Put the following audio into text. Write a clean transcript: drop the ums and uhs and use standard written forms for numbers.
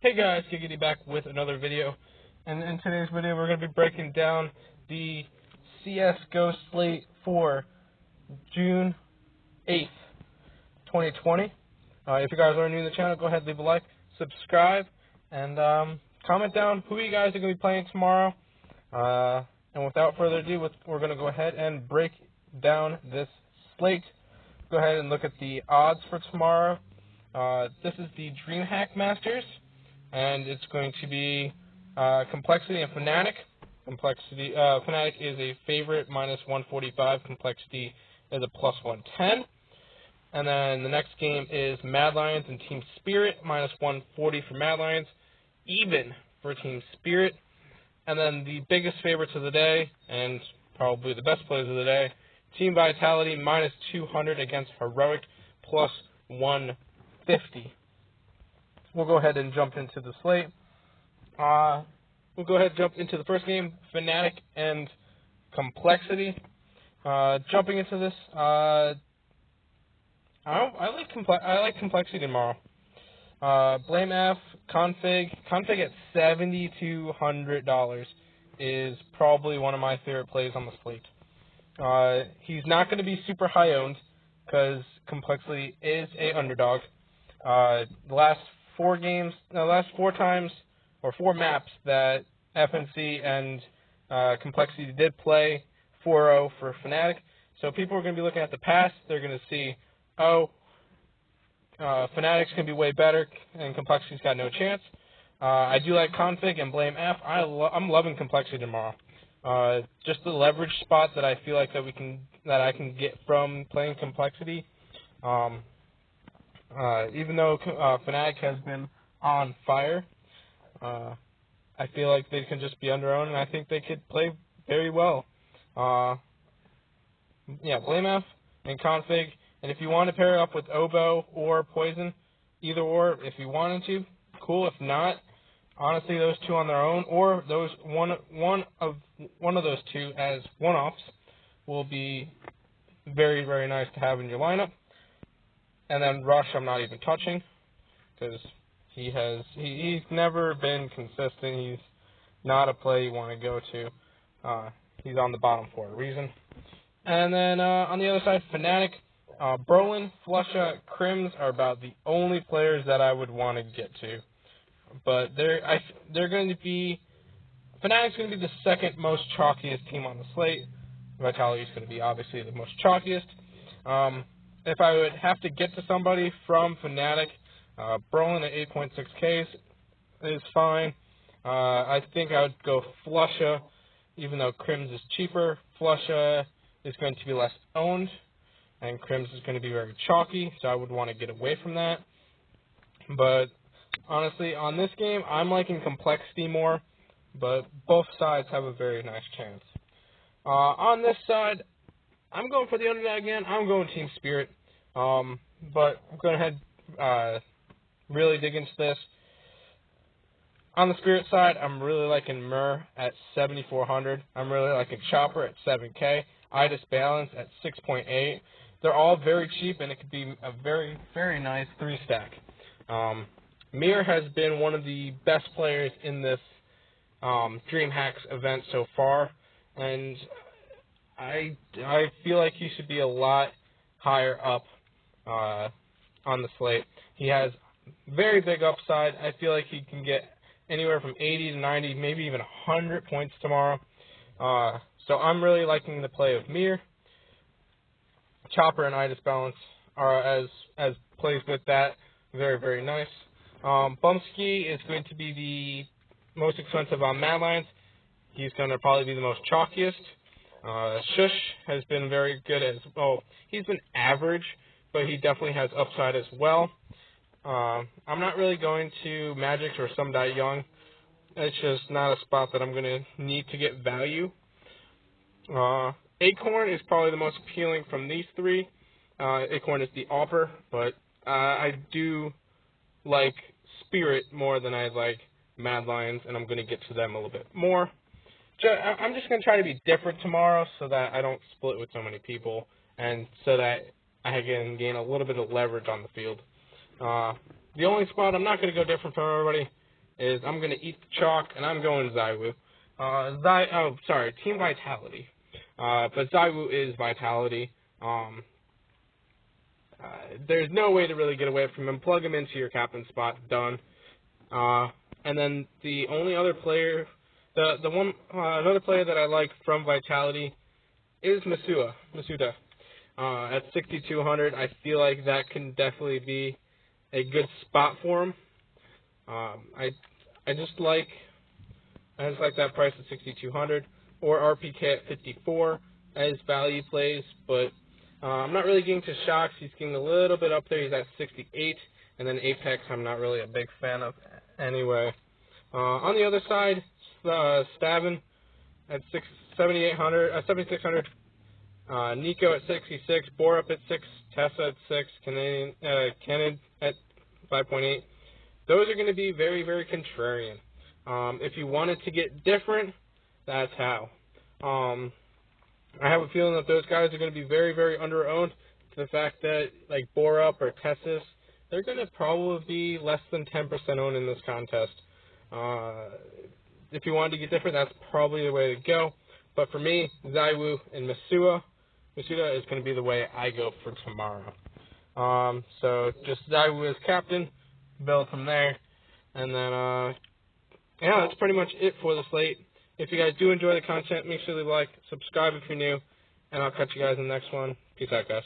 Hey guys, Giggity back with another video, and in today's video we're going to be breaking down the Csgo slate for June 8th, 2020. If you guys are new to the channel, go ahead, leave a like, subscribe, and comment down who you guys are going to be playing tomorrow. And without further ado, we're going to go ahead and break down this slate. Go ahead and look at the odds for tomorrow. This is the DreamHack Masters, and it's going to be Complexity and Fnatic. Fnatic is a favorite, minus 145. Complexity is a plus 110. And then the next game is Mad Lions and Team Spirit, minus 140 for Mad Lions, even for Team Spirit. And then the biggest favorites of the day, and probably the best players of the day, Team Vitality, minus 200 against Heroic, plus 150. We'll go ahead and jump into the slate. We'll go ahead and jump into the first game, Fnatic and Complexity. Jumping into this, I like Complexity tomorrow. Blame F, config at $7,200 is probably one of my favorite plays on the slate. He's not going to be super high owned because Complexity is a underdog. The last four maps that FNC and Complexity did play 4-0 for Fnatic. So people are going to be looking at the past. They're going to see, Fnatic's going to be way better, and Complexity's got no chance. I do like config and blame F. I'm loving Complexity tomorrow. Just the leverage spot that I feel like that I can get from playing Complexity. Even though Fnatic has been on fire, I feel like they can just be underowned, and I think they could play very well. Yeah, blame F and config. And if you want to pair it up with Oboe or Poison, either or, if you wanted to, cool. If not, honestly, those two on their own, or those one of those two as one-offs, will be very, very nice to have in your lineup. And then Rush, I'm not even touching, because he's never been consistent. He's not a play you want to go to. He's on the bottom for a reason. And then on the other side, Fnatic. Brolin, Flusha, Crims are about the only players that I would want to get to. But they're going to be, Fnatic's going to be the second most chalkiest team on the slate. Vitality's going to be obviously the most chalkiest. If I would have to get to somebody from Fnatic, Brolin at 8.6K is fine. I think I would go Flusha, even though Crims is cheaper. Flusha is going to be less owned, and Crims is going to be very chalky, so I would want to get away from that. But honestly, on this game, I'm liking Complexity more, but both sides have a very nice chance. On this side, I'm going for the underdog again. I'm going Team Spirit, but I'm going to really dig into this. On the Spirit side, I'm really liking Mur at 7,400. I'm really liking Chopper at 7K. Idis Balance at 6.8. They're all very cheap, and it could be a very, very nice 3-stack. Mir has been one of the best players in this DreamHacks event so far, and I feel like he should be a lot higher up on the slate. He has very big upside. I feel like he can get anywhere from 80 to 90, maybe even 100 points tomorrow. So I'm really liking the play of Mir. Chopper and Idis Balance are as plays with that, very, very nice. Bumsky is going to be the most expensive on Mad Lions. He's going to probably be the most chalkiest. Shush has been very good as well. He's been average, but he definitely has upside as well. I'm not really going to Magic or Some Die Young. It's just not a spot that I'm going to need to get value. Acorn is probably the most appealing from these three. Acorn is the AWPer, but I do like Spirit more than I like Mad Lions, and I'm going to get to them a little bit more. I'm just going to try to be different tomorrow so that I don't split with so many people, and so that I can gain a little bit of leverage on the field. The only spot I'm not going to go different from everybody is I'm going to eat the chalk, and I'm going Zywoo. Team Vitality. But Zywoo is Vitality. There's no way to really get away from him. Plug him into your captain spot. Done. And then the only other player, another player that I like from Vitality is Masuda. At 6,200, I feel like that can definitely be a good spot for him. I just like that price at 6,200, or RPK at 54 as value plays, but I'm not really getting to shocks. He's getting a little bit up there. He's at 68, and then Apex I'm not really a big fan of anyway. On the other side, Stavin at 7,600. Nico at 66, Borup at 6, Tessa at 6, Kennen at 5.8. Those are going to be very, very contrarian. If you wanted to get different, that's how. I have a feeling that those guys are going to be very, very under-owned to the fact that, like Borup or Tessis, they're going to probably be less than 10% owned in this contest. If you wanted to get different, that's probably the way to go. But for me, Zywoo and Masuda is going to be the way I go for tomorrow. So just Zywoo as captain, build from there, and then that's pretty much it for the slate. If you guys do enjoy the content, make sure to like, subscribe if you're new, and I'll catch you guys in the next one. Peace out, guys.